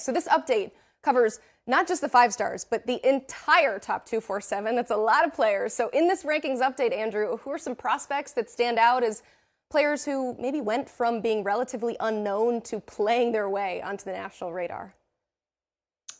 So this update covers not just the 5 stars, but the entire top 247. That's a lot of players. So in this rankings update, Andrew, who are some prospects that stand out as players who maybe went from being relatively unknown to playing their way onto the national radar?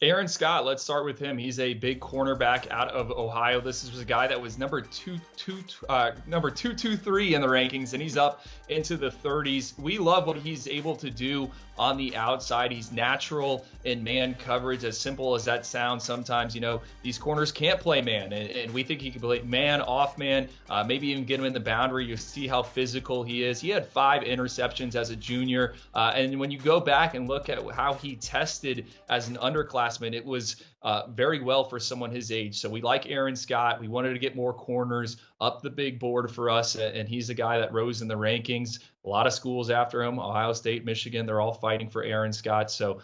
Aaron Scott, let's start with him. He's a big cornerback out of Ohio. This was a guy that was number 223 in the rankings, and he's up into the 30s. We love what he's able to do on the outside. He's natural in man coverage. As simple as that sounds, sometimes, these corners can't play man, and we think he can play man, off man, maybe even get him in the boundary. You see how physical he is. He had 5 interceptions as a junior, and when you go back and look at how he tested as an underclassman, it was very well for someone his age. So we like Aaron Scott. We wanted to get more corners up the big board for us, and he's a guy that rose in the rankings. A lot of schools after him, Ohio State, Michigan, they're all fighting for Aaron Scott. So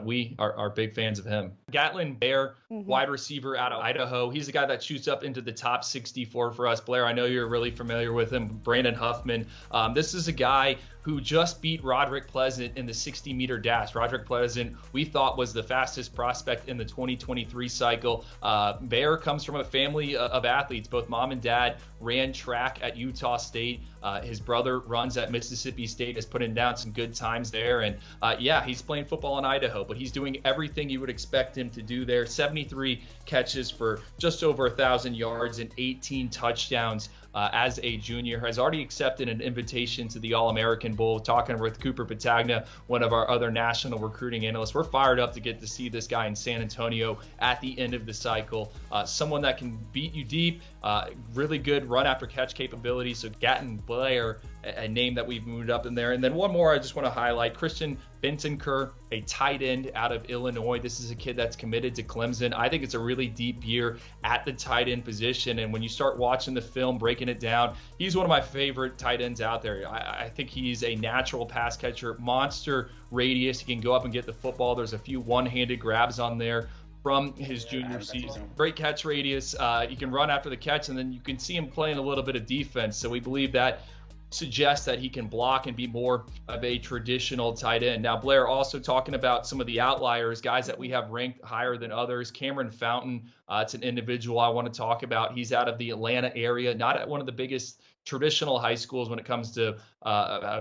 we are big fans of him. Gatlin Bair, wide receiver out of Idaho. He's a guy that shoots up into the top 64 for us. Blair, I know you're really familiar with him. Brandon Huffman. This is a guy who just beat Roderick Pleasant in the 60-meter dash. Roderick Pleasant, we thought, was the fastest prospect in the 2023 cycle. Bair comes from a family of athletes. Both mom and dad ran track at Utah State. His brother runs at Mississippi State, has put in down some good times there. And he's playing football in Idaho, but he's doing everything you would expect him to do there. 73 catches for just over 1,000 yards and 18 touchdowns as a junior. Has already accepted an invitation to the All-American Bowl. Talking with Cooper Patagna, one of our other national recruiting analysts. We're fired up to get to see this guy in San Antonio at the end of the cycle. Someone that can beat you deep, really good run after catch capability. So Gatlin Bair, a name that we've moved up in there. And then one more I just want to highlight, Christian Bentacur, a tight end out of Illinois. This is a kid that's committed to Clemson. I think it's a really deep year at the tight end position. And when you start watching the film, breaking it down, he's one of my favorite tight ends out there. I think he's a natural pass catcher, monster radius. He can go up and get the football. There's a few one-handed grabs on there from his junior season. Great catch radius. You can run after the catch, and then you can see him playing a little bit of defense. So we believe that suggests that he can block and be more of a traditional tight end. Now, Blair, also talking about some of the outliers, guys that we have ranked higher than others. Kameryn Fountain, it's an individual I want to talk about. He's out of the Atlanta area, not at one of the biggest traditional high schools when it comes to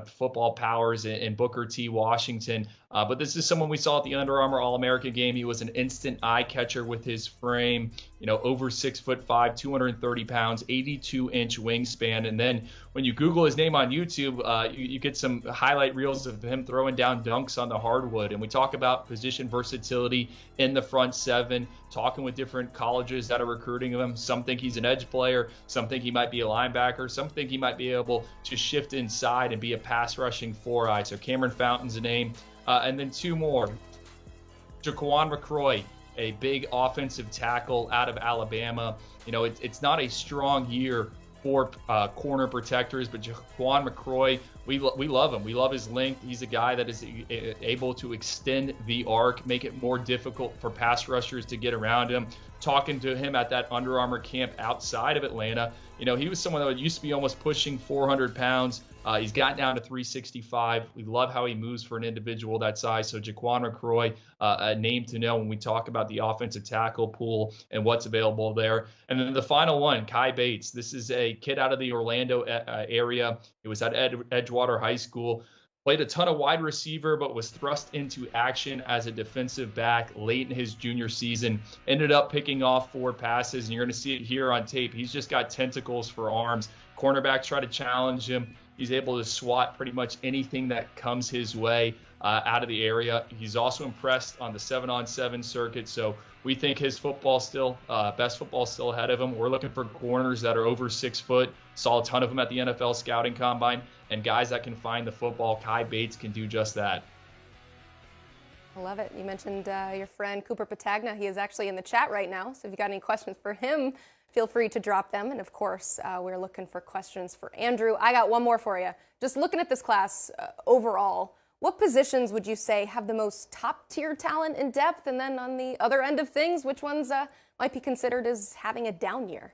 football powers in Booker T. Washington. But this is someone we saw at the Under Armour All-American game. He was an instant eye catcher with his frame, over 6'5", 230 pounds, 82-inch wingspan. And then when you Google his name on YouTube, you get some highlight reels of him throwing down dunks on the hardwood. And we talk about position versatility in the front seven, talking with different colleges that are recruiting him. Some think he's an edge player. Some think he might be a linebacker. Some think he might be able to shift inside and be a pass rushing 4-eye. So Kameryn Fountain's a name. And then 2 more. JacQawn McRoy, a big offensive tackle out of Alabama. It's not a strong year for corner protectors, but JacQawn McRoy, we love him. We love his length. He's a guy that is able to extend the arc, make it more difficult for pass rushers to get around him. Talking to him at that Under Armour camp outside of Atlanta, he was someone that used to be almost pushing 400 pounds. He's gotten down to 365. We love how he moves for an individual that size. So JacQawn McRoy, a name to know when we talk about the offensive tackle pool and what's available there. And then the final one, Cai Bates. This is a kid out of the Orlando area. He was at Edgewater High School. Played a ton of wide receiver, but was thrust into action as a defensive back late in his junior season. Ended up picking off 4 passes, and you're going to see it here on tape. He's just got tentacles for arms. Cornerbacks try to challenge him. He's able to swat pretty much anything that comes his way out of the area. He's also impressed on the 7-on-7 circuit. So we think his football best football still ahead of him. We're looking for corners that are over 6 foot. Saw a ton of them at the NFL scouting combine, and guys that can find the football. Cai Bates can do just that. I love it. You mentioned your friend Cooper Patagna. He is actually in the chat right now. So if you got any questions for him, feel free to drop them. And of course, we're looking for questions for Andrew. I got one more for you. Just looking at this class overall, what positions would you say have the most top-tier talent and depth? And then on the other end of things, which ones might be considered as having a down year?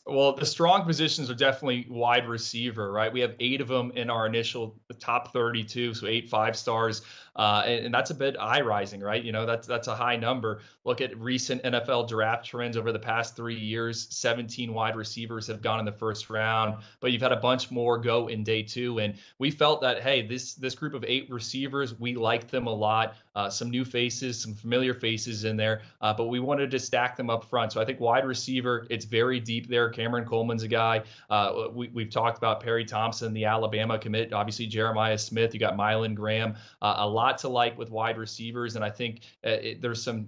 Well, the strong positions are definitely wide receiver, right? We have 8 of them in our initial top 32, so 8 5 stars, and that's a bit eye rising, right? That's a high number. Look at recent NFL draft trends over the past 3 years. 17 wide receivers have gone in the first round, but you've had a bunch more go in day 2, and we felt that, hey, this group of 8 receivers, we liked them a lot. Some new faces, some familiar faces in there, but we wanted to stack them up front. So I think wide receiver, it's very deep there. Cameron Coleman's a guy. We've talked about Perry Thompson, the Alabama commit. Obviously, Jeremiah Smith. You got Mylan Graham. A lot to like with wide receivers, and I think there's some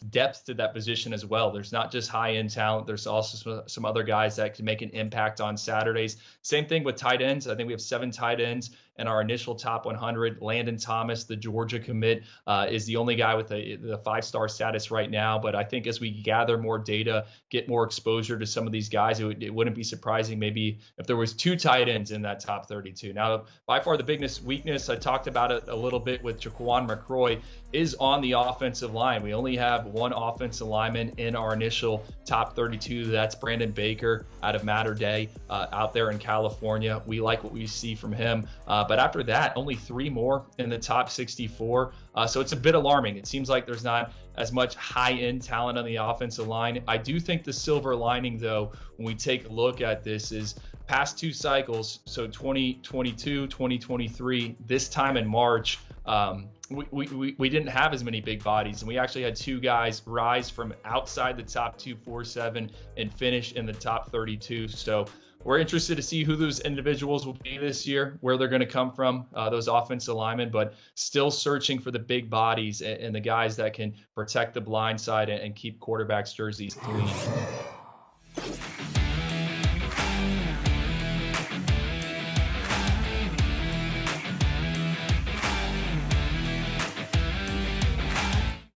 depth to that position as well. There's not just high-end talent. There's also some other guys that can make an impact on Saturdays. Same thing with tight ends. I think we have 7 tight ends in our initial top 100. Landon Thomas, the Georgia commit, is the only guy with the 5-star status right now. But I think as we gather more data, get more exposure to some of these guys, it wouldn't be surprising maybe if there was 2 tight ends in that top 32. Now, by far the biggest weakness, I talked about it a little bit with JacQawn McRoy, is on the offensive line. We only have 1 offensive lineman in our initial top 32. That's Brandon Baker out of Mater Dei out there in California. We like what we see from him. But after that, only 3 more in the top 64. So it's a bit alarming. It seems like there's not as much high-end talent on the offensive line. I do think the silver lining, though, when we take a look at this, is past 2 cycles, so 2022, 2023, this time in March, we didn't have as many big bodies, and we actually had 2 guys rise from outside the top 247 and finish in the top 32. So we're interested to see who those individuals will be this year, where they're going to come from, those offensive linemen, but still searching for the big bodies and the guys that can protect the blind side and keep quarterbacks' jerseys clean.